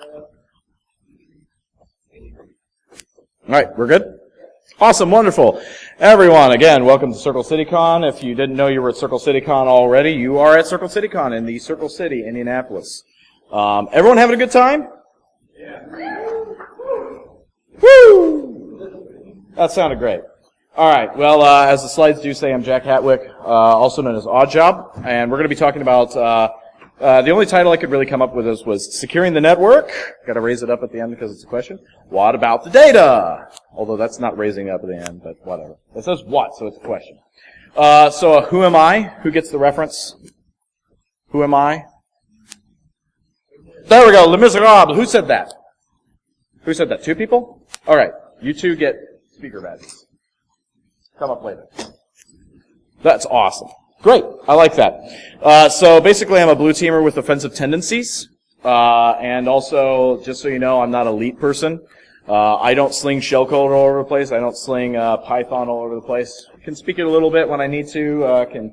All right, we're good? Awesome, wonderful. Everyone, again, welcome to Circle CityCon. If you didn't know you were at Circle CityCon already, you are at Circle CityCon in the Circle City, Indianapolis. Everyone having a good time? Yeah. Woo! That sounded great. All right, well, as the slides do say, I'm Jack Hatwick, also known as Oddjob, and we're going to be talking about, the only title I could really come up with was Securing the Network. Got to raise it up at the end because it's a question. What about the data? Although that's not raising it up at the end, but whatever. It says what, so it's a question. So who am I? Who gets the reference? Who am I? There we go, Les Miserables. Who said that? Who said that? Two people? All right, you two get speaker badges. Come up later. That's awesome. Great, I like that. So basically I'm a blue teamer with offensive tendencies. And also, just so you know, I'm not a elite person. I don't sling shellcode all over the place. I don't sling Python all over the place. Can speak it a little bit when I need to. Can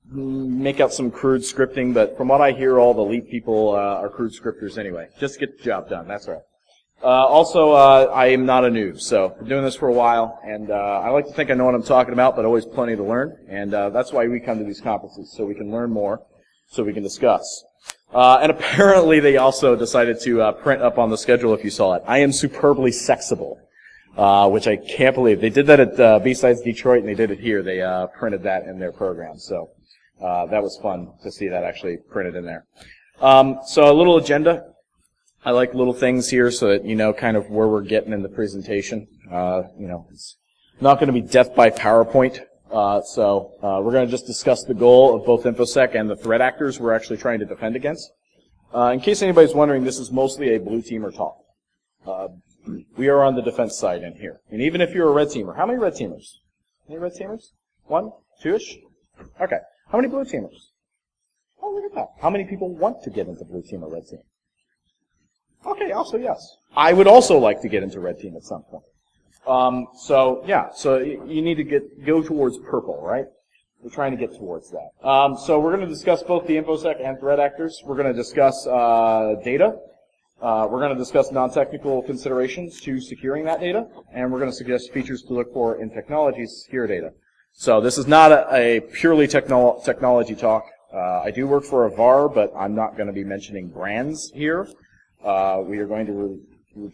make out some crude scripting, but from what I hear, all the elite people are crude scripters anyway. Just get the job done, that's right. Also, I am not a noob, so I'm doing this for a while, and I like to think I know what I'm talking about, but always plenty to learn, and that's why we come to these conferences, so we can learn more, so we can discuss. And apparently they also decided to print up on the schedule, if you saw it, I am superbly sexable, which I can't believe. They did that at B-Sides Detroit, and they did it here. They printed that in their program, so that was fun to see that actually printed in there. So a little agenda. I like little things here so that you know kind of where we're getting in the presentation. It's not going to be death by PowerPoint. So we're going to just discuss the goal of both InfoSec and the threat actors we're actually trying to defend against. In case anybody's wondering, this is mostly a blue teamer talk. We are on the defense side in here. And even if you're a red teamer, how many red teamers? Any red teamers? One? Two-ish? Okay. How many blue teamers? Oh, look at that. How many people want to get into blue team or red team? Okay, also yes. I would also like to get into red team at some point. So you need to go towards purple, right? We're trying to get towards that. So we're going to discuss both the InfoSec and threat actors. We're going to discuss data. We're going to discuss non-technical considerations to securing that data, and we're going to suggest features to look for in technology to secure data. So this is not a purely technology talk. I do work for a VAR, but I'm not going to be mentioning brands here. We are going to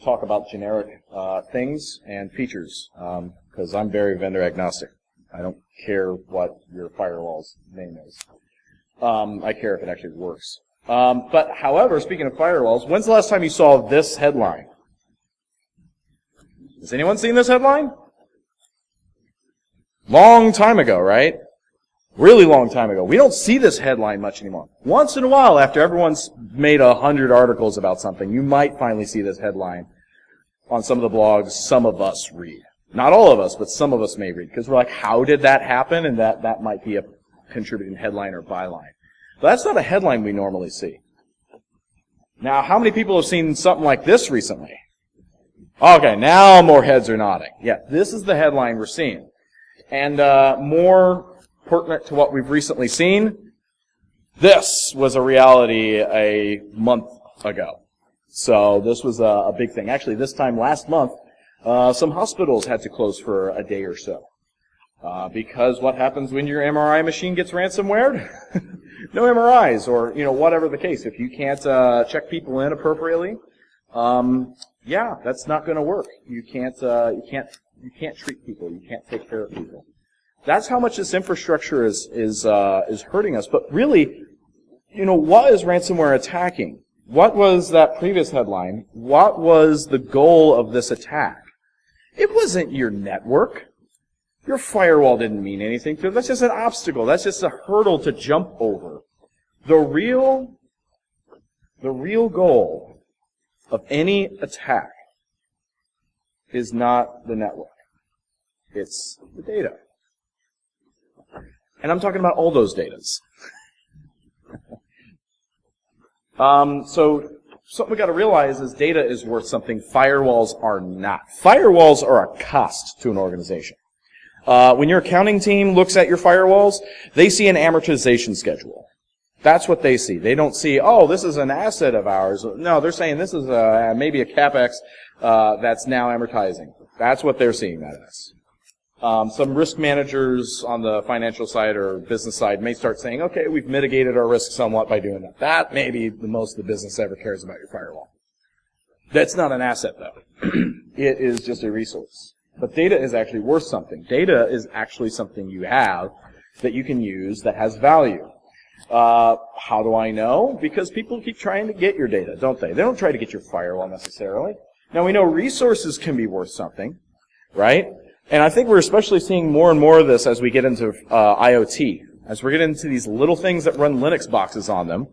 talk about generic things and features, because I'm very vendor agnostic. I don't care what your firewall's name is. I care if it actually works. But however, speaking of firewalls, when's the last time you saw this headline? Has anyone seen this headline? Long time ago, right? Really long time ago. We don't see this headline much anymore. Once in a while, after everyone's made 100 articles about something, you might finally see this headline on some of the blogs some of us read. Not all of us, but some of us may read, because we're like, how did that happen? And that might be a contributing headline or byline. But that's not a headline we normally see. Now, how many people have seen something like this recently? Okay, now more heads are nodding. Yeah, this is the headline we're seeing. And more pertinent to what we've recently seen, this was a reality a month ago. So this was a big thing. Actually, this time last month, some hospitals had to close for a day or so. Because what happens when your MRI machine gets ransomwared? No MRIs, or whatever the case. If you can't check people in appropriately, that's not going to work. You can't treat people. You can't take care of people. That's how much this infrastructure is hurting us. But really, what is ransomware attacking? What was that previous headline? What was the goal of this attack? It wasn't your network. Your firewall didn't mean anything to it. That's just an obstacle. That's just a hurdle to jump over. The real goal of any attack is not the network. It's the data. And I'm talking about all those datas. So something we got to realize is data is worth something firewalls are not. Firewalls are a cost to an organization. When your accounting team looks at your firewalls, they see an amortization schedule. That's what they see. They don't see, oh, this is an asset of ours. No, they're saying this is maybe a CapEx that's now amortizing. That's what they're seeing that as. Some risk managers on the financial side or business side may start saying, okay, we've mitigated our risk somewhat by doing that. That may be the most the business ever cares about your firewall. That's not an asset, though. It is just a resource. But data is actually worth something. Data is actually something you have that you can use that has value. How do I know? Because people keep trying to get your data, don't they? They don't try to get your firewall necessarily. Now, we know resources can be worth something, right? And I think we're especially seeing more and more of this as we get into IoT. As we get into these little things that run Linux boxes on them.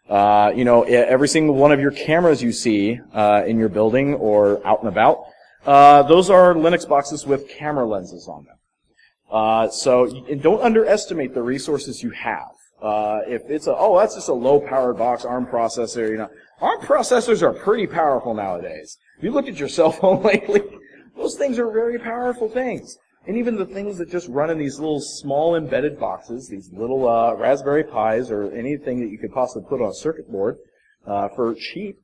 Every single one of your cameras you see in your building or out and about, those are Linux boxes with camera lenses on them. So don't underestimate the resources you have. If it's that's just a low-powered box, ARM processor, ARM processors are pretty powerful nowadays. If you look at your cell phone lately, those things are very powerful things. And even the things that just run in these little small embedded boxes, these little Raspberry Pis or anything that you could possibly put on a circuit board for cheap,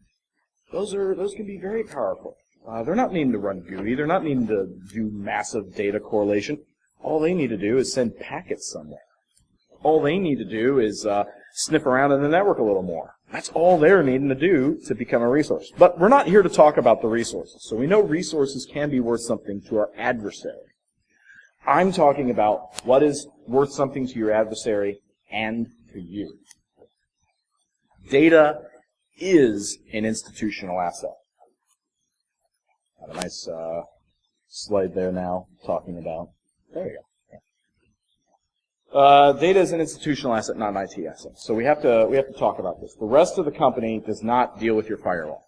those can be very powerful. They're not needing to run GUI. They're not needing to do massive data correlation. All they need to do is send packets somewhere. All they need to do is sniff around in the network a little more. That's all they're needing to do to become a resource. But we're not here to talk about the resources. So we know resources can be worth something to our adversary. I'm talking about what is worth something to your adversary and to you. Data is an institutional asset. Got a nice slide there now talking about. There you go. Data is an institutional asset, not an IT asset. So we have to talk about this. The rest of the company does not deal with your firewall.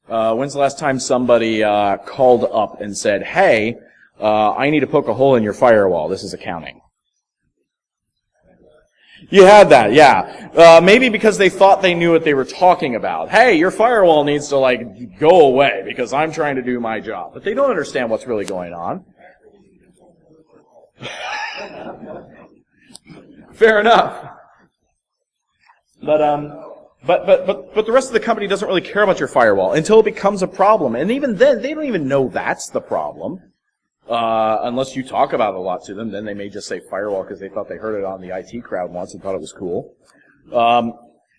When's the last time somebody called up and said, "Hey, I need to poke a hole in your firewall. This is accounting." You had that, yeah. Maybe because they thought they knew what they were talking about. Hey, your firewall needs to go away because I'm trying to do my job. But they don't understand what's really going on. Fair enough. But the rest of the company doesn't really care about your firewall until it becomes a problem. And even then, they don't even know that's the problem. Unless you talk about it a lot to them, then they may just say firewall because they thought they heard it on the IT crowd once and thought it was cool.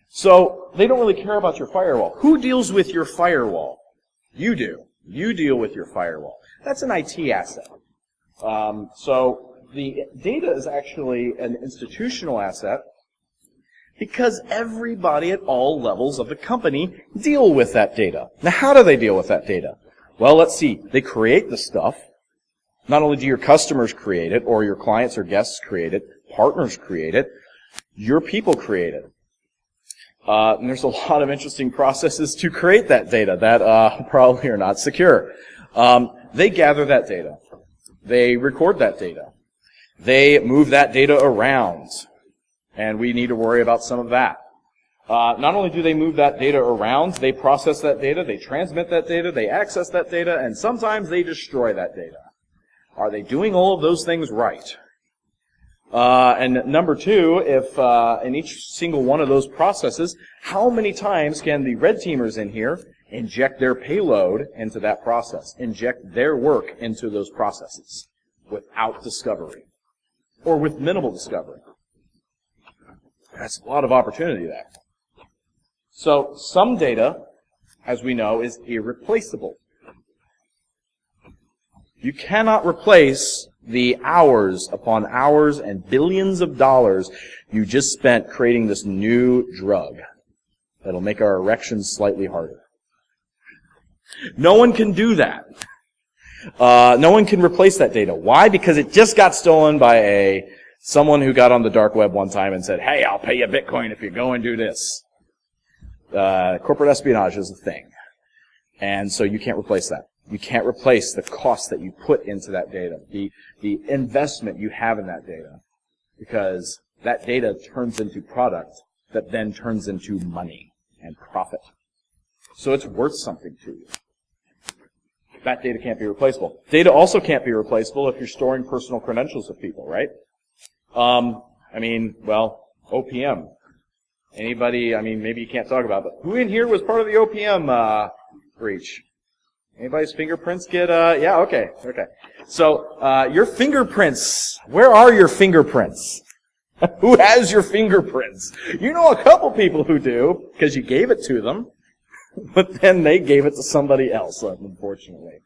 So they don't really care about your firewall. Who deals with your firewall? You do. You deal with your firewall. That's an IT asset. So the data is actually an institutional asset because everybody at all levels of the company deal with that data. Now, how do they deal with that data? Well, let's see. They create the stuff. Not only do your customers create it, or your clients or guests create it, partners create it, your people create it. And there's a lot of interesting processes to create that data that probably are not secure. They gather that data. They record that data. They move that data around. And we need to worry about some of that. Not only do they move that data around, they process that data, they transmit that data, they access that data, and sometimes they destroy that data. Are they doing all of those things right? And number two, if in each single one of those processes, how many times can the red teamers in here inject their payload into that process, inject their work into those processes without discovery, or with minimal discovery? That's a lot of opportunity there. So some data, as we know, is irreplaceable. You cannot replace the hours upon hours and billions of dollars you just spent creating this new drug that'll make our erections slightly harder. No one can do that. No one can replace that data. Why? Because it just got stolen by someone who got on the dark web one time and said, "Hey, I'll pay you Bitcoin if you go and do this." Corporate espionage is a thing. And so you can't replace that. You can't replace the cost that you put into that data, the investment you have in that data, because that data turns into product that then turns into money and profit. So it's worth something to you. That data can't be replaceable. Data also can't be replaceable if you're storing personal credentials of people, right? OPM. Anybody, I mean, maybe you can't talk about it, but who in here was part of the OPM breach? Anybody's fingerprints get, yeah, okay. So, your fingerprints, where are your fingerprints? Who has your fingerprints? You know a couple people who do, because you gave it to them, but then they gave it to somebody else, unfortunately.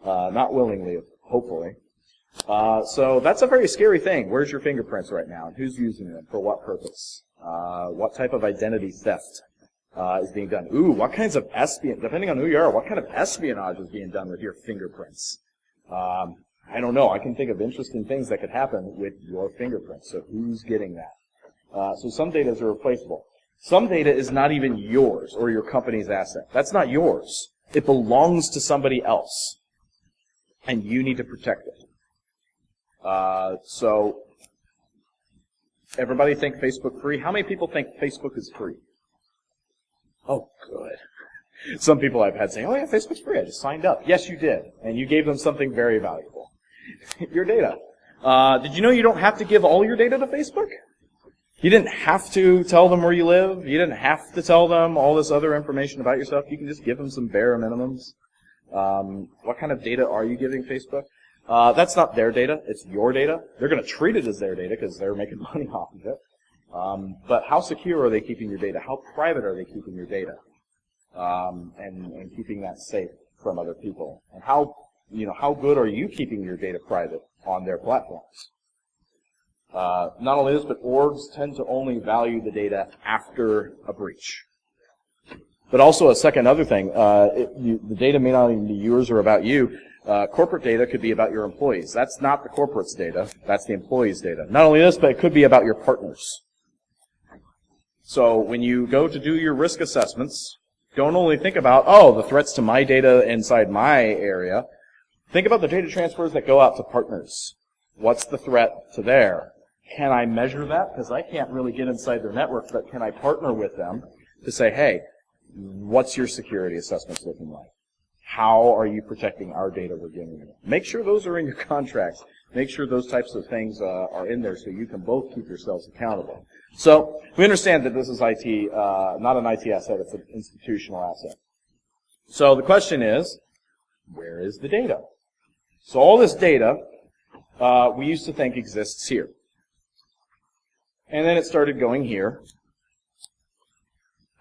Not willingly, hopefully. So that's a very scary thing. Where's your fingerprints right now? And who's using them? For what purpose? What type of identity theft is being done? Ooh, what kinds of espionage, depending on who you are, what kind of espionage is being done with your fingerprints? I don't know. I can think of interesting things that could happen with your fingerprints. So who's getting that? So some data is irreplaceable. Some data is not even yours or your company's asset. That's not yours. It belongs to somebody else. And you need to protect it. So everybody think Facebook free? How many people think Facebook is free? Oh, good. Some people I've had say, oh yeah, Facebook's free. I just signed up. Yes, you did. And you gave them something very valuable. Your data. Did you know you don't have to give all your data to Facebook? You didn't have to tell them where you live. You didn't have to tell them all this other information about yourself. You can just give them some bare minimums. What kind of data are you giving Facebook? That's not their data. It's your data. They're going to treat it as their data because they're making money off of it. But how secure are they keeping your data? How private are they keeping your data? And keeping that safe from other people? And how good are you keeping your data private on their platforms? Not only this, but orgs tend to only value the data after a breach. But also a second other thing, the data may not even be yours or about you. Corporate data could be about your employees. That's not the corporate's data. That's the employee's data. Not only this, but it could be about your partners. So when you go to do your risk assessments, don't only think about, oh, the threats to my data inside my area. Think about the data transfers that go out to partners. What's the threat to there? Can I measure that? Because I can't really get inside their network, but can I partner with them to say, hey, what's your security assessments looking like? How are you protecting our data we're giving you? Make sure those are in your contracts. Make sure those types of things are in there so you can both keep yourselves accountable. So we understand that this is IT, not an IT asset, it's an institutional asset. So the question is, where is the data? So all this data, we used to think exists here. And then it started going here.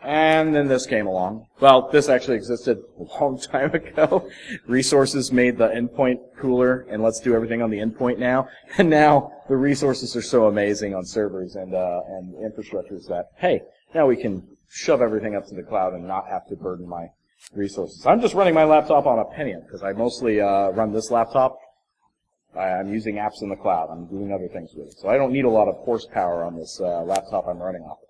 And then this came along. Well, this actually existed a long time ago. Resources made the endpoint cooler, and let's do everything on the endpoint now. And now the resources are so amazing on servers and infrastructures that, hey, now we can shove everything up to the cloud and not have to burden my resources. I'm just running my laptop on a Pentium because I mostly run this laptop. I'm using apps in the cloud. I'm doing other things with it. So I don't need a lot of horsepower on this laptop I'm running off of.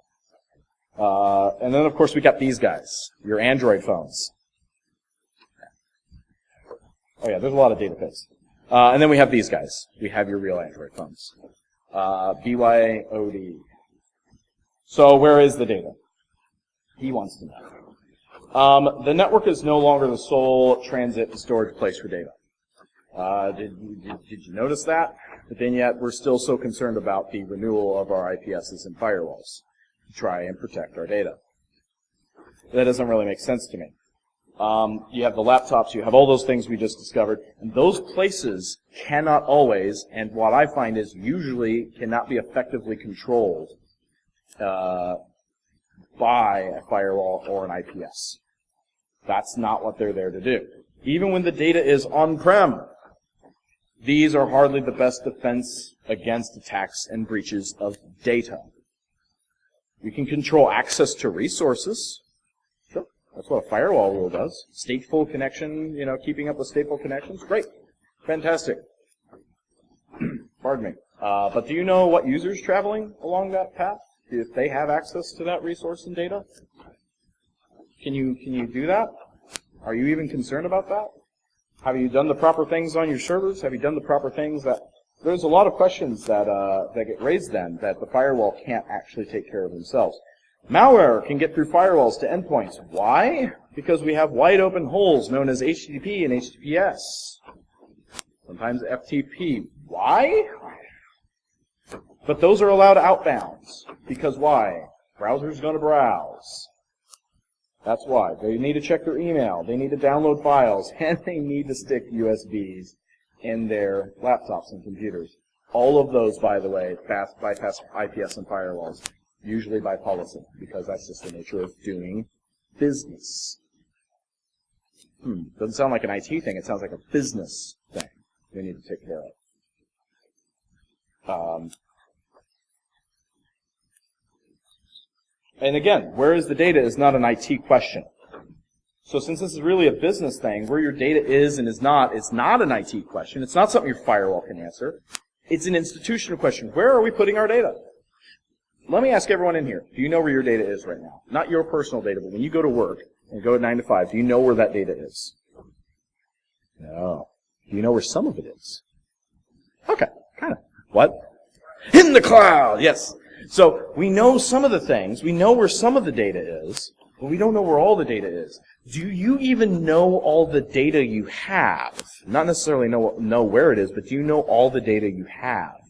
And then, of course, we got these guys, your Android phones. Oh, yeah, there's a lot of data bits. And then we have these guys. We have your real Android phones. BYOD. So where is the data? He wants to know. The network is no longer the sole transit and storage place for data. Did you notice that? But then yet, we're still so concerned about the renewal of our IPSs and firewalls to try and protect our data. That doesn't really make sense to me. You have the laptops, you have all those things we just discovered, and those places cannot always, and what I find is usually cannot be effectively controlled by a firewall or an IPS. That's not what they're there to do. Even when the data is on-prem, these are hardly the best defense against attacks and breaches of data. You can control access to resources. Sure, that's what a firewall rule does. Stateful connection, keeping up with stateful connections. Great. Fantastic. Pardon me. But do you know what users traveling along that path? If they have access to that resource and data? Can you do that? Are you even concerned about that? Have you done the proper things on your servers? Have you done the proper things that... There's a lot of questions that get raised then that the firewall can't actually take care of themselves. Malware can get through firewalls to endpoints. Why? Because we have wide open holes known as HTTP and HTTPS. Sometimes FTP. Why? But those are allowed outbounds. Because why? Browser's going to browse. That's why. They need to check their email. They need to download files. And they need to stick USBs in their laptops and computers. All of those, by the way, bypass IPS and firewalls, usually by policy, because that's just the nature of doing business. Doesn't sound like an IT thing. It sounds like a business thing we need to take care of. And again, where is the data is not an IT question. So since this is really a business thing, where your data is and is not, it's not an IT question. It's not something your firewall can answer. It's an institutional question. Where are we putting our data? Let me ask everyone in here. Do you know where your data is right now? Not your personal data, but when you go to work and go 9 to 5, do you know where that data is? No. Do you know where some of it is? Okay, kind of. What? In the cloud, yes. So we know some of the things. We know where some of the data is, but we don't know where all the data is. Do you even know all the data you have? Not necessarily know where it is, but do you know all the data you have?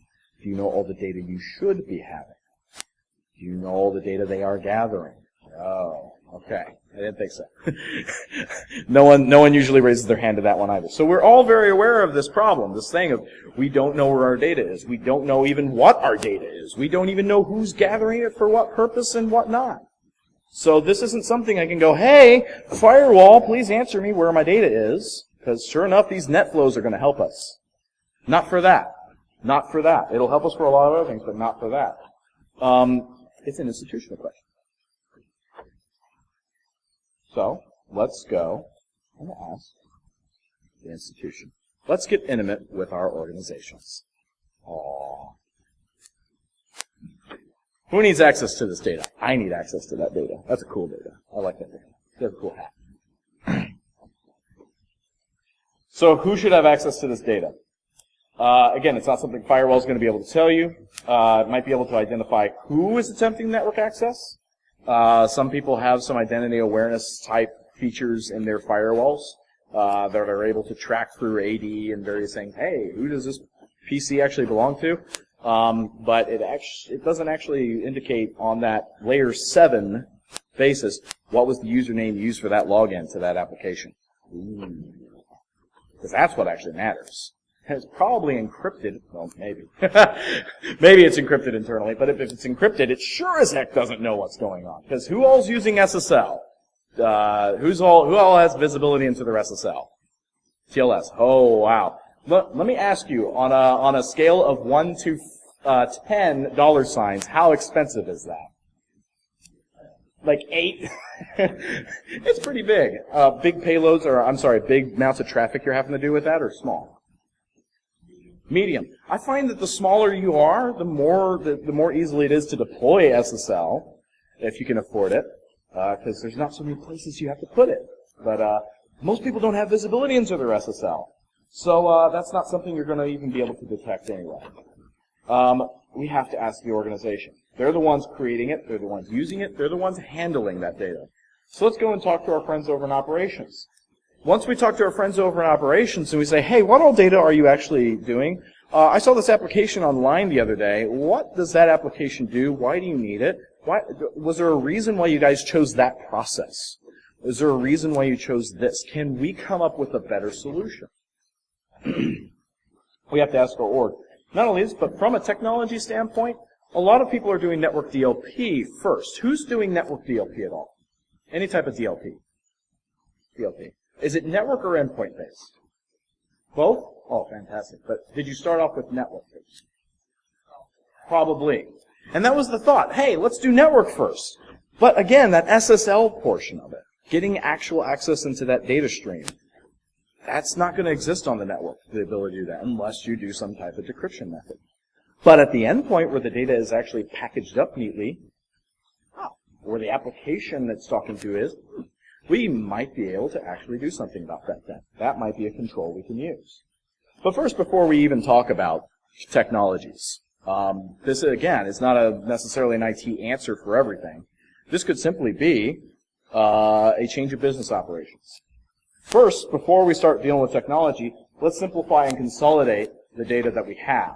Do you know all the data you should be having? Do you know all the data they are gathering? Oh, okay. I didn't think so. No one usually raises their hand to that one either. So we're all very aware of this problem, this thing of we don't know where our data is. We don't know even what our data is. We don't even know who's gathering it for what purpose and what not. So this isn't something I can go, hey, firewall, please answer me where my data is, because sure enough, these net flows are going to help us. Not for that. Not for that. It'll help us for a lot of other things, but not for that. It's an institutional question. So let's go and ask the institution. Let's get intimate with our organizations. Aww. Who needs access to this data? I need access to that data. That's a cool data. I like that data. That's a cool hat. So who should have access to this data? Again, it's not something firewall is going to be able to tell you. It might be able to identify who is attempting network access. Some people have some identity awareness type features in their firewalls that are able to track through AD and various things. Hey, who does this PC actually belong to? But it doesn't actually indicate on that layer 7 basis what was the username used for that login to that application. Because that's what actually matters. And it's probably encrypted. Well, maybe. Maybe it's encrypted internally, but if it's encrypted, it sure as heck doesn't know what's going on. Because who all's using SSL? Who all has visibility into their SSL? TLS. Oh, wow. Let me ask you, on a scale of 1 to 10 dollar signs, how expensive is that? Like 8? It's pretty big. Big payloads, big amounts of traffic you're having to do with that, or small? Medium. I find that the smaller you are, the more easily it is to deploy SSL, if you can afford it, because there's not so many places you have to put it. But most people don't have visibility into their SSL. So that's not something you're going to even be able to detect anyway. We have to ask the organization. They're the ones creating it. They're the ones using it. They're the ones handling that data. So let's go and talk to our friends over in operations. Once we talk to our friends over in operations and we say, hey, what all data are you actually doing? I saw this application online the other day. What does that application do? Why do you need it? Was there a reason why you guys chose that process? Is there a reason why you chose this? Can we come up with a better solution? We have to ask our org. Not only this, but from a technology standpoint, a lot of people are doing network DLP first. Who's doing network DLP at all? Any type of DLP? DLP. Is it network or endpoint based? Both? Oh, fantastic. But did you start off with network based? Probably. And that was the thought. Hey, let's do network first. But again, that SSL portion of it, getting actual access into that data stream, that's not going to exist on the network, the ability to do that, unless you do some type of decryption method. But at the endpoint where the data is actually packaged up neatly, where the application that's talking to is, we might be able to actually do something about that then. That might be a control we can use. But first, before we even talk about technologies, this, again, is not necessarily an IT answer for everything. This could simply be a change of business operations. First, before we start dealing with technology, let's simplify and consolidate the data that we have.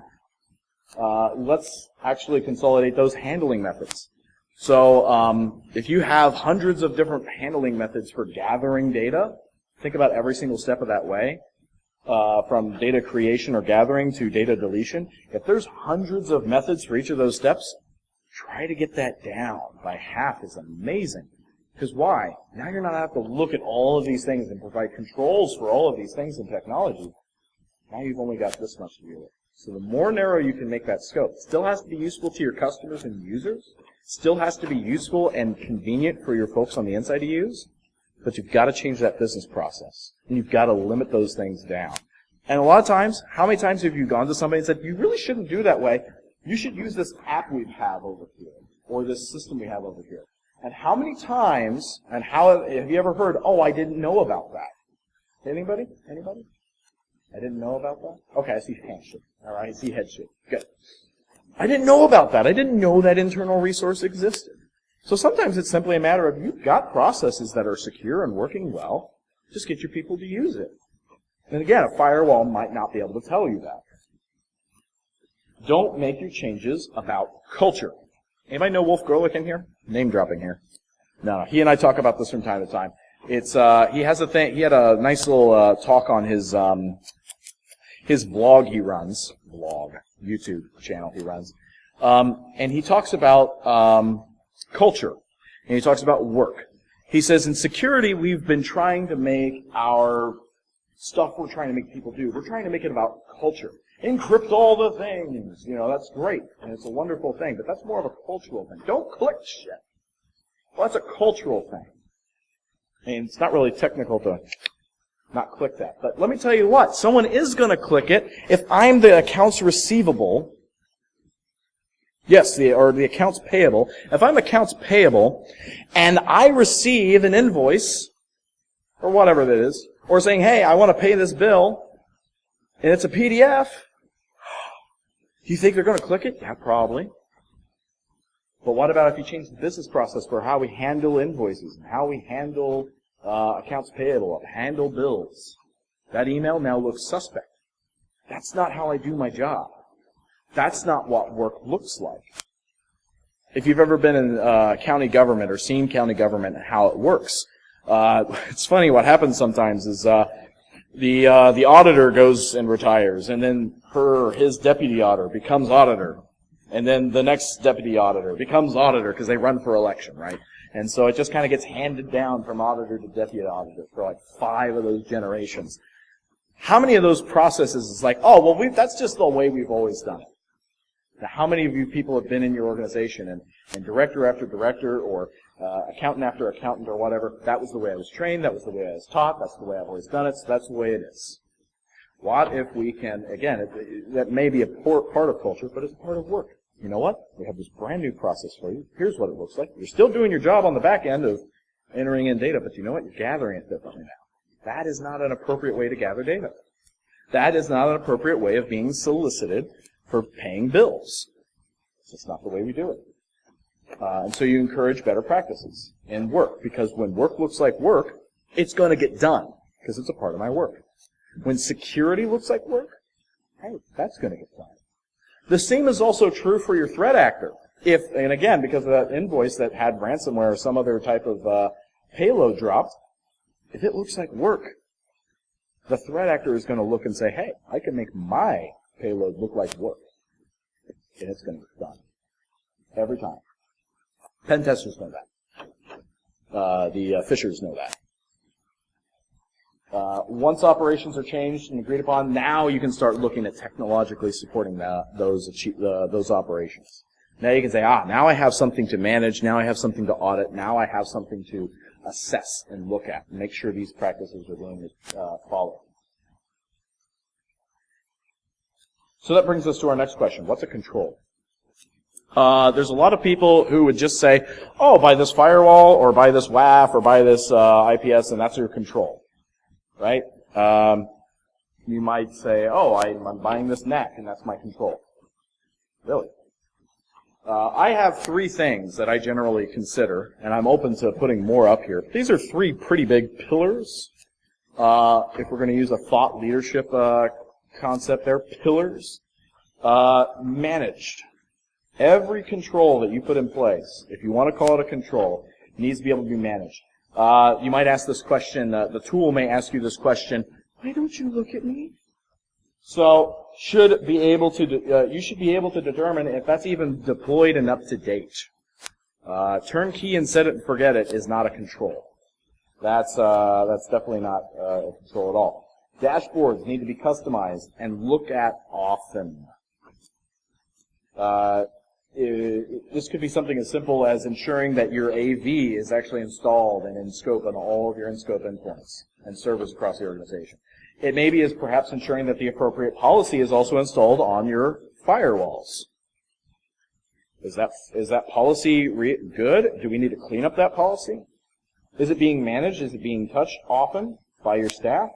Let's actually consolidate those handling methods. So if you have hundreds of different handling methods for gathering data, think about every single step of that way, from data creation or gathering to data deletion. If there's hundreds of methods for each of those steps, try to get that down by half is amazing. Because why? Now you're not having to look at all of these things and provide controls for all of these things in technology. Now you've only got this much to deal with. So the more narrow you can make that scope, it still has to be useful to your customers and users, still has to be useful and convenient for your folks on the inside to use, but you've got to change that business process. And you've got to limit those things down. And a lot of times, how many times have you gone to somebody and said, you really shouldn't do that way, you should use this app we have over here, or this system we have over here. And how many times, and how have you ever heard, oh, I didn't know about that? Anybody? Anybody? I didn't know about that? Okay, I see hand shake. All right, I see head shake. Good. I didn't know about that. I didn't know that internal resource existed. So sometimes it's simply a matter of you've got processes that are secure and working well. Just get your people to use it. And again, a firewall might not be able to tell you that. Don't make your changes about culture. Anybody know Wolf Gerlich in here? Name dropping here. No, he and I talk about this from time to time. It's he has a thing. He had a nice little talk on his blog he runs, YouTube channel he runs, and he talks about culture, and he talks about work. He says in security we've been trying to make our stuff we're trying to make people do. We're trying to make it about culture. Encrypt all the things. You know, that's great, and it's a wonderful thing, but that's more of a cultural thing. Don't click shit. Well, that's a cultural thing. I mean, it's not really technical to not click that. But let me tell you what, someone is going to click it if I'm the accounts receivable. Yes, or the accounts payable. If I'm accounts payable and I receive an invoice, or whatever that is, or saying, hey, I want to pay this bill, and it's a PDF, do you think they're going to click it? Yeah, probably. But what about if you change the business process for how we handle invoices and how we handle accounts payable, handle bills? That email now looks suspect. That's not how I do my job. That's not what work looks like. If you've ever been in county government or seen county government and how it works, it's funny what happens sometimes is the auditor goes and retires, and then his deputy auditor becomes auditor. And then the next deputy auditor becomes auditor because they run for election, right? And so it just kind of gets handed down from auditor to deputy auditor for like 5 of those generations. How many of those processes is like, oh, well, that's just the way we've always done it? Now, how many of you people have been in your organization and director after director or accountant after accountant or whatever, that was the way I was trained, that was the way I was taught, that's the way I've always done it, so that's the way it is. What if we can, again, that may be a part of culture, but it's a part of work. You know what? We have this brand new process for you. Here's what it looks like. You're still doing your job on the back end of entering in data, but you know what? You're gathering it differently now. That is not an appropriate way to gather data. That is not an appropriate way of being solicited for paying bills. It's just not the way we do it. And so you encourage better practices in work, because when work looks like work, it's going to get done, because it's a part of my work. When security looks like work, hey, that's going to get done. The same is also true for your threat actor. And again, because of that invoice that had ransomware or some other type of payload dropped, if it looks like work, the threat actor is going to look and say, hey, I can make my payload look like work. And it's going to get done. Every time. Pen testers know that. The phishers know that. Once operations are changed and agreed upon, now you can start looking at technologically supporting those operations. Now you can say, now I have something to manage, now I have something to audit, now I have something to assess and look at and make sure these practices are being followed. So that brings us to our next question. What's a control? There's a lot of people who would just say, oh, buy this firewall or buy this WAF or buy this IPS and that's your control. Right? You might say, oh, I'm buying this NAC, and that's my control. Really? I have 3 things that I generally consider, and I'm open to putting more up here. These are 3 pretty big pillars. If we're going to use a thought leadership concept there, pillars. Managed. Every control that you put in place, if you want to call it a control, needs to be able to be managed. You might ask this question, the tool may ask you this question, why don't you look at me? So, you should be able to determine if that's even deployed and up to date. Turnkey and set it and forget it is not a control. That's definitely not a control at all. Dashboards need to be customized and looked at often. This could be something as simple as ensuring that your AV is actually installed and in scope on all of your in-scope endpoints and servers across the organization. It may be as perhaps ensuring that the appropriate policy is also installed on your firewalls. Is that policy good? Do we need to clean up that policy? Is it being managed? Is it being touched often by your staff?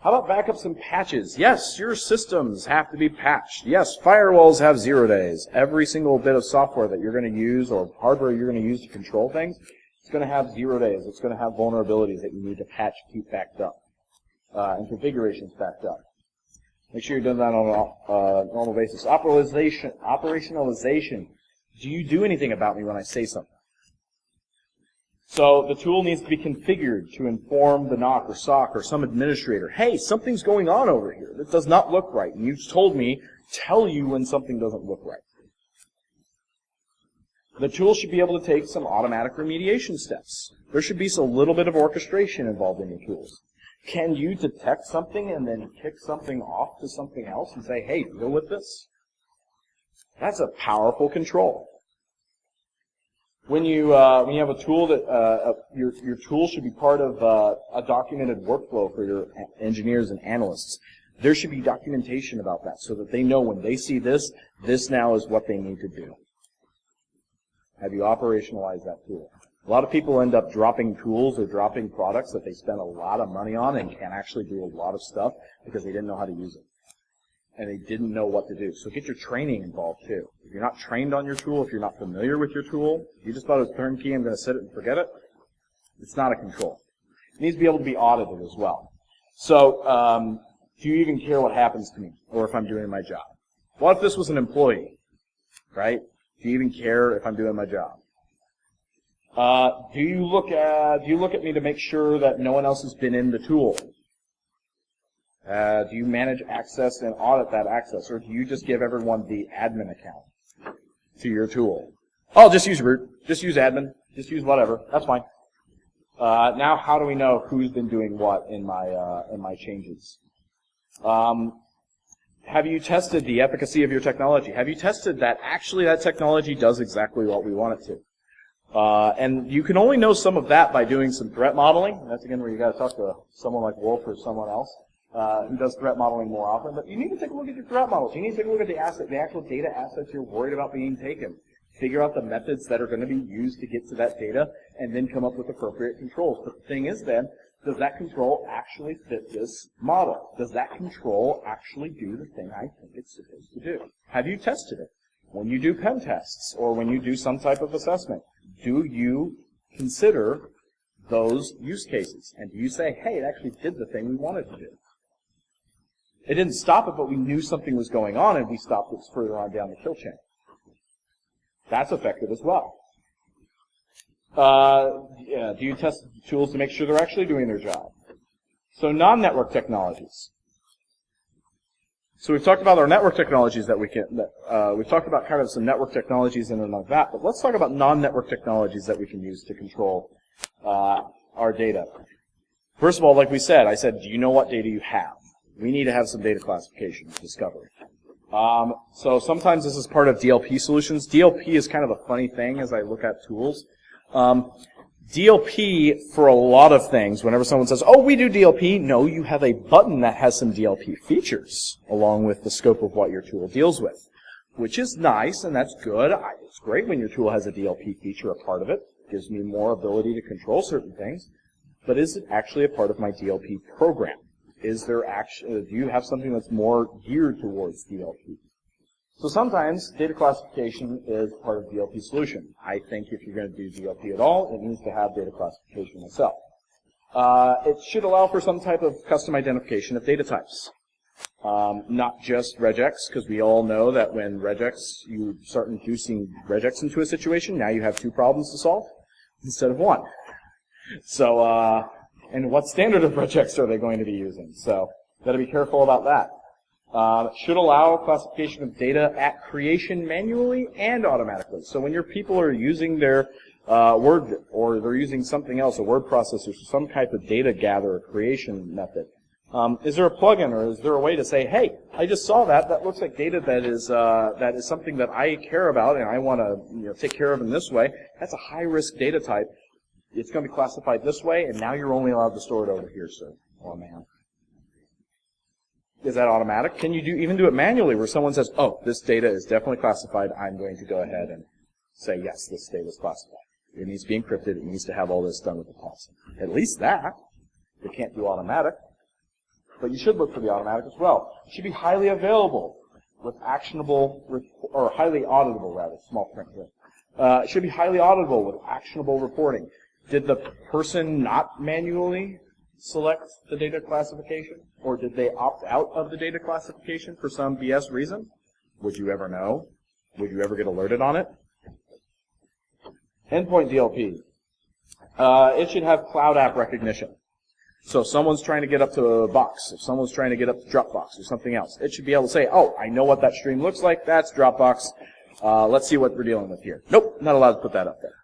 How about backups and patches? Yes, your systems have to be patched. Yes, firewalls have 0 days. Every single bit of software that you're going to use or hardware you're going to use to control things, it's going to have 0 days. It's going to have vulnerabilities that you need to patch, keep backed up, and configurations backed up. Make sure you're doing that on a normal basis. Operationalization. Do you do anything about me when I say something? So the tool needs to be configured to inform the NOC or SOC or some administrator, hey, something's going on over here that does not look right. And you've told me, tell you when something doesn't look right. The tool should be able to take some automatic remediation steps. There should be a little bit of orchestration involved in your tools. Can you detect something and then kick something off to something else and say, hey, deal with this? That's a powerful control. When you have a tool that your tool should be part of a documented workflow for your engineers and analysts, there should be documentation about that so that they know when they see this now is what they need to do. Have you operationalized that tool? A lot of people end up dropping tools or dropping products that they spend a lot of money on and can actually do a lot of stuff because they didn't know how to use it. And they didn't know what to do. So get your training involved too. If you're not trained on your tool, if you're not familiar with your tool, you just thought it was turnkey, I'm going to set it and forget it, it's not a control. It needs to be able to be audited as well. So, do you even care what happens to me or if I'm doing my job? What if this was an employee, right? Do you even care if I'm doing my job? Do you look at me to make sure that no one else has been in the tool? Do you manage access and audit that access, or do you just give everyone the admin account to your tool? Oh, just use root, just use admin, just use whatever. That's fine. Now, how do we know who's been doing what in my changes? Have you tested the efficacy of your technology? Have you tested that actually that technology does exactly what we want it to? And you can only know some of that by doing some threat modeling. That's again where you got to talk to someone like Wolf or someone else. Who does threat modeling more often, but you need to take a look at your threat models. You need to take a look at the actual data assets you're worried about being taken. Figure out the methods that are going to be used to get to that data, and then come up with appropriate controls. But the thing is then, does that control actually fit this model? Does that control actually do the thing I think it's supposed to do? Have you tested it? When you do pen tests, or when you do some type of assessment, do you consider those use cases? And do you say, hey, it actually did the thing we wanted to do? It didn't stop it, but we knew something was going on, and we stopped it further on down the kill chain. That's effective as well. Do you test the tools to make sure they're actually doing their job? So non-network technologies. So we've talked about our network technologies that we can. We've talked about kind of some network technologies and like that, but let's talk about non-network technologies that we can use to control our data. First of all, like we said, I said, do you know what data you have? We need to have some data classification discovery. So sometimes this is part of DLP solutions. DLP is kind of a funny thing as I look at tools. DLP, for a lot of things, whenever someone says, oh, we do DLP, no, you have a button that has some DLP features along with the scope of what your tool deals with, which is nice, and that's good. It's great when your tool has a DLP feature, a part of it. It gives me more ability to control certain things. But is it actually a part of my DLP program? Is there actually, do you have something that's more geared towards DLP? So sometimes data classification is part of DLP solution. I think if you're going to do DLP at all, it needs to have data classification itself. It should allow for some type of custom identification of data types. Not just regex, because we all know that when you start inducing regex into a situation, now you have 2 problems to solve instead of 1. So, and what standard of regex are they going to be using? So, got to be careful about that. Should allow classification of data at creation manually and automatically. So when your people are using their Word, or they're using something else, a word processor, some type of data gather creation method, is there a plugin or is there a way to say, hey, I just saw that. That looks like data that is something that I care about and I want to take care of in this way. That's a high-risk data type. It's going to be classified this way, and now you're only allowed to store it over here, sir or ma'am. Is that automatic? Can you even do it manually where someone says, oh, this data is definitely classified. I'm going to go ahead and say, yes, this data is classified. It needs to be encrypted. It needs to have all this done with the policy. At least that. They can't do automatic. But you should look for the automatic as well. It should be highly available with actionable, or highly auditable, rather, small print here. It should be highly auditable with actionable reporting. Did the person not manually select the data classification? Or did they opt out of the data classification for some BS reason? Would you ever know? Would you ever get alerted on it? Endpoint DLP. It should have cloud app recognition. So if someone's trying to get up to a Box, if someone's trying to get up to Dropbox or something else, it should be able to say, oh, I know what that stream looks like. That's Dropbox. Let's see what we're dealing with here. Nope, not allowed to put that up there.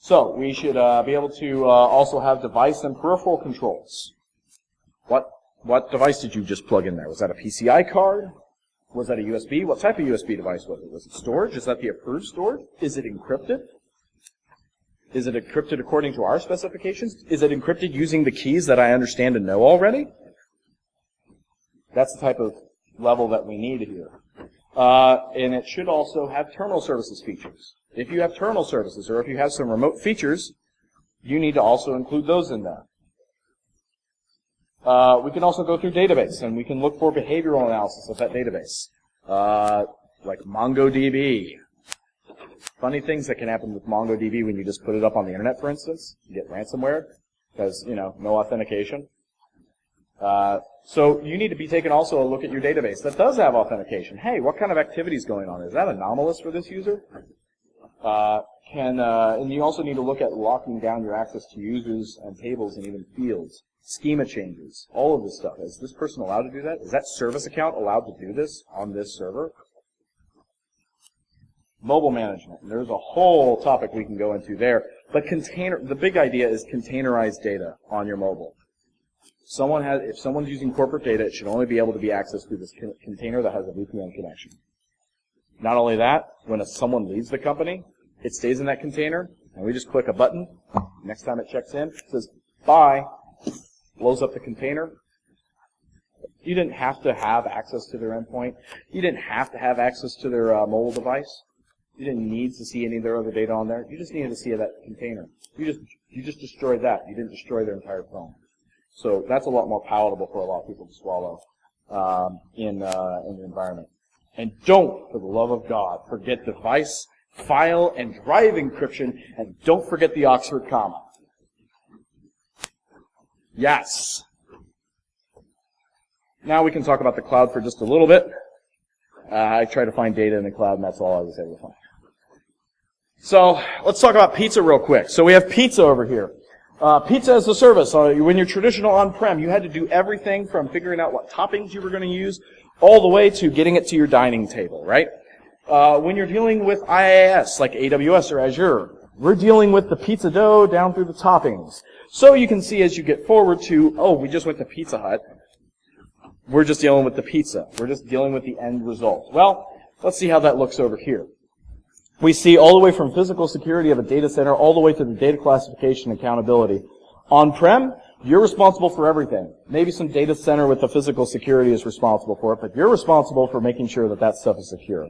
So we should be able to also have device and peripheral controls. What device did you just plug in there? Was that a PCI card? Was that a USB? What type of USB device was it? Was it storage? Is that the approved storage? Is it encrypted? Is it encrypted according to our specifications? Is it encrypted using the keys that I understand and know already? That's the type of level that we need here. And it should also have terminal services features. If you have terminal services or if you have some remote features, you need to also include those in there. We can also go through database, and we can look for behavioral analysis of that database, like MongoDB. Funny things that can happen with MongoDB when you just put it up on the internet, for instance. You get ransomware because, no authentication. So you need to be taking also a look at your database that does have authentication. Hey, what kind of activity is going on? Is that anomalous for this user? And you also need to look at locking down your access to users and tables and even fields, schema changes, all of this stuff. Is this person allowed to do that? Is that service account allowed to do this on this server? Mobile management. And there's a whole topic we can go into there. But the big idea is containerized data on your mobile. If someone's using corporate data, it should only be able to be accessed through this container that has a VPN connection. Not only that, when someone leaves the company, it stays in that container, and we just click a button. Next time it checks in, it says, bye, blows up the container. You didn't have to have access to their endpoint. You didn't have to have access to their mobile device. You didn't need to see any of their other data on there. You just needed to see that container. You just destroyed that. You didn't destroy their entire phone. So that's a lot more palatable for a lot of people to swallow in the environment. And don't, for the love of God, forget device, file, and drive encryption, and don't forget the Oxford comma. Yes. Now we can talk about the cloud for just a little bit. I try to find data in the cloud, and that's all I was able to find. So let's talk about pizza real quick. So we have pizza over here. Pizza as a service. When you're traditional on-prem, you had to do everything from figuring out what toppings you were going to use all the way to getting it to your dining table, right? When you're dealing with IaaS, like AWS or Azure, we're dealing with the pizza dough down through the toppings. So you can see as you get forward to, oh, we just went to Pizza Hut. We're just dealing with the pizza. We're just dealing with the end result. Well, let's see how that looks over here. We see all the way from physical security of a data center all the way to the data classification and accountability. On-prem, you're responsible for everything. Maybe some data center with the physical security is responsible for it, but you're responsible for making sure that that stuff is secure.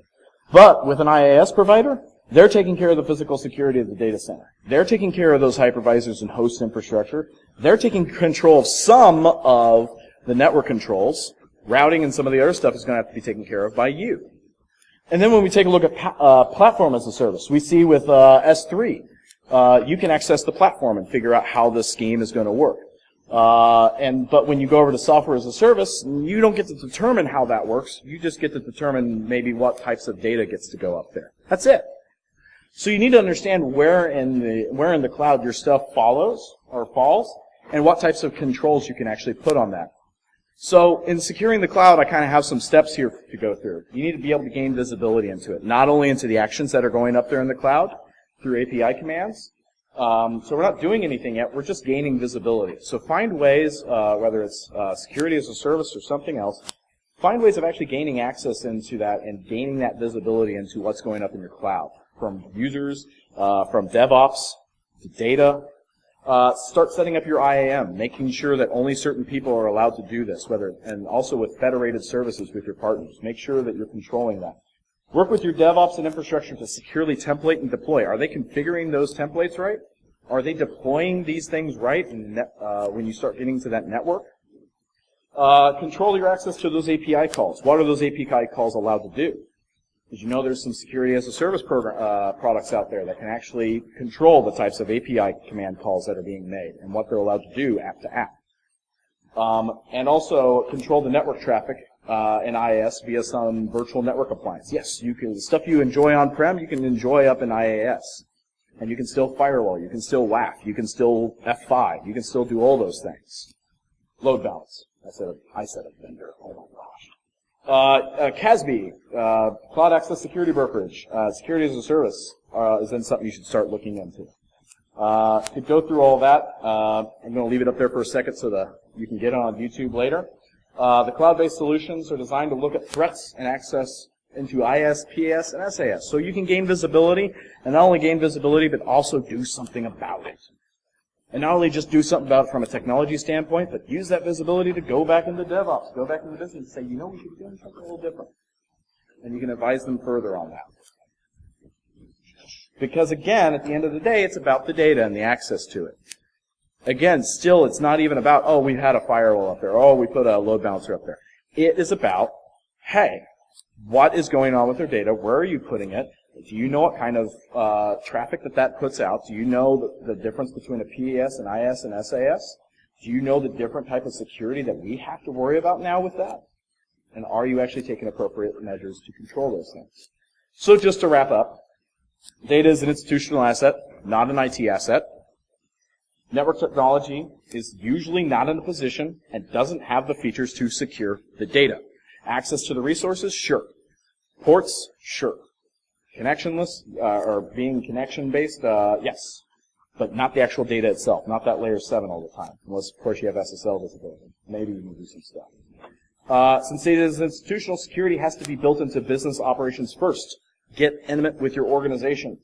But with an IaaS provider, they're taking care of the physical security of the data center. They're taking care of those hypervisors and host infrastructure. They're taking control of some of the network controls. Routing and some of the other stuff is going to have to be taken care of by you. And then when we take a look at platform as a service, we see with S3, you can access the platform and figure out how this scheme is going to work. But when you go over to software as a service, you don't get to determine how that works. You just get to determine maybe what types of data gets to go up there. That's it. So you need to understand where in the cloud your stuff follows or falls, and what types of controls you can actually put on that. So in securing the cloud, I kind of have some steps here to go through. You need to be able to gain visibility into it, not only into the actions that are going up there in the cloud through API commands. So we're not doing anything yet. We're just gaining visibility. So find ways, whether it's security as a service or something else, find ways of actually gaining access into that and gaining that visibility into what's going up in your cloud, from users, from DevOps to data. Start setting up your IAM, making sure that only certain people are allowed to do this, and also with federated services with your partners. Make sure that you're controlling that. Work with your DevOps and infrastructure to securely template and deploy. Are they configuring those templates right? Are they deploying these things right when you start getting to that network? Control your access to those API calls. What are those API calls allowed to do? Did you know there's some security as a service products out there that can actually control the types of API command calls that are being made and what they're allowed to do app to app? And also control the network traffic in IaaS via some virtual network appliance. Yes, you can, the stuff you enjoy on-prem, you can enjoy up in IaaS. And you can still firewall, you can still WAF, you can still F5, you can still do all those things. Load balance. I said a vendor. Oh my gosh. CASB, Cloud Access Security Brokerage, security as a service is then something you should start looking into. To go through all that, I'm going to leave it up there for a second so that you can get it on YouTube later. The cloud-based solutions are designed to look at threats and access into IaaS, PaaS, and SaaS. So you can gain visibility, and not only gain visibility, but also do something about it. And not only just do something about it from a technology standpoint, but use that visibility to go back into DevOps, go back into business and say, you know, we should be doing something a little different. And you can advise them further on that. Because again, at the end of the day, it's about the data and the access to it. Again, still, it's not even about, oh, we had a firewall up there, oh, we put a load balancer up there. It is about, hey, what is going on with their data? Where are you putting it? Do you know what kind of traffic that puts out? Do you know the difference between a PaaS, an IaaS, and SaaS? Do you know the different type of security that we have to worry about now with that? And are you actually taking appropriate measures to control those things? So just to wrap up, data is an institutional asset, not an IT asset. Network technology is usually not in a position and doesn't have the features to secure the data. Access to the resources? Sure. Ports? Sure. Connectionless, or being connection-based? Yes. But not the actual data itself, not that layer 7 all the time. Unless, of course, you have SSL visibility. Maybe you can do some stuff. Since data is institutional, security has to be built into business operations first. Get intimate with your organization.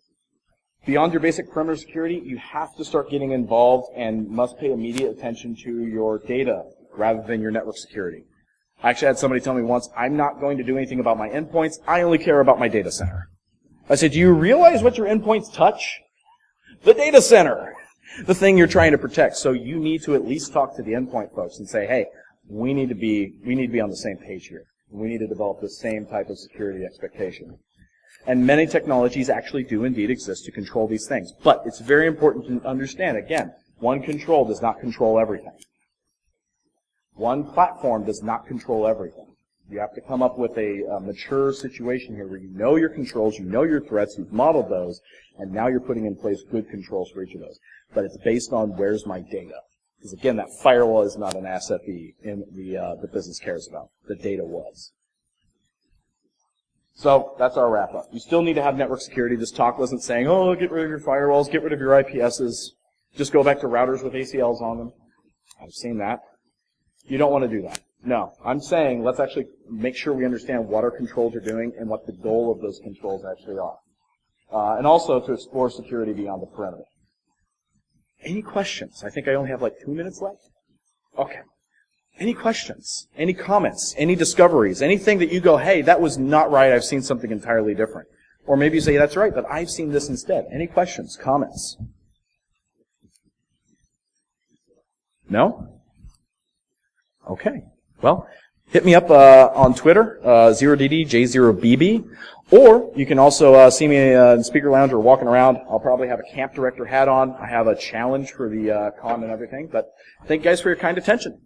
Beyond your basic perimeter security, you have to start getting involved and must pay immediate attention to your data rather than your network security. I actually had somebody tell me once, I'm not going to do anything about my endpoints. I only care about my data center. I said, do you realize what your endpoints touch? The data center, the thing you're trying to protect. So you need to at least talk to the endpoint folks and say, hey, we need to be on the same page here. We need to develop the same type of security expectation. And many technologies actually do indeed exist to control these things. But it's very important to understand, again, one control does not control everything. One platform does not control everything. You have to come up with a mature situation here where you know your controls, you know your threats, you've modeled those, and now you're putting in place good controls for each of those. But it's based on where's my data. Because again, that firewall is not an asset the business cares about. The data was. So that's our wrap up. You still need to have network security. This talk wasn't saying, oh, get rid of your firewalls, get rid of your IPSs, just go back to routers with ACLs on them. I've seen that. You don't want to do that. No, I'm saying let's actually make sure we understand what our controls are doing and what the goal of those controls actually are. And also to explore security beyond the perimeter. Any questions? I think I only have like 2 minutes left. Okay. Any questions? Any comments? Any discoveries? Anything that you go, hey, that was not right, I've seen something entirely different. Or maybe you say, that's right, but I've seen this instead. Any questions? Comments? No? Okay. Well, hit me up on Twitter, 0ddj0bb, or you can also see me in the speaker lounge or walking around. I'll probably have a camp director hat on. I have a challenge for the con and everything. But thank you guys for your kind attention.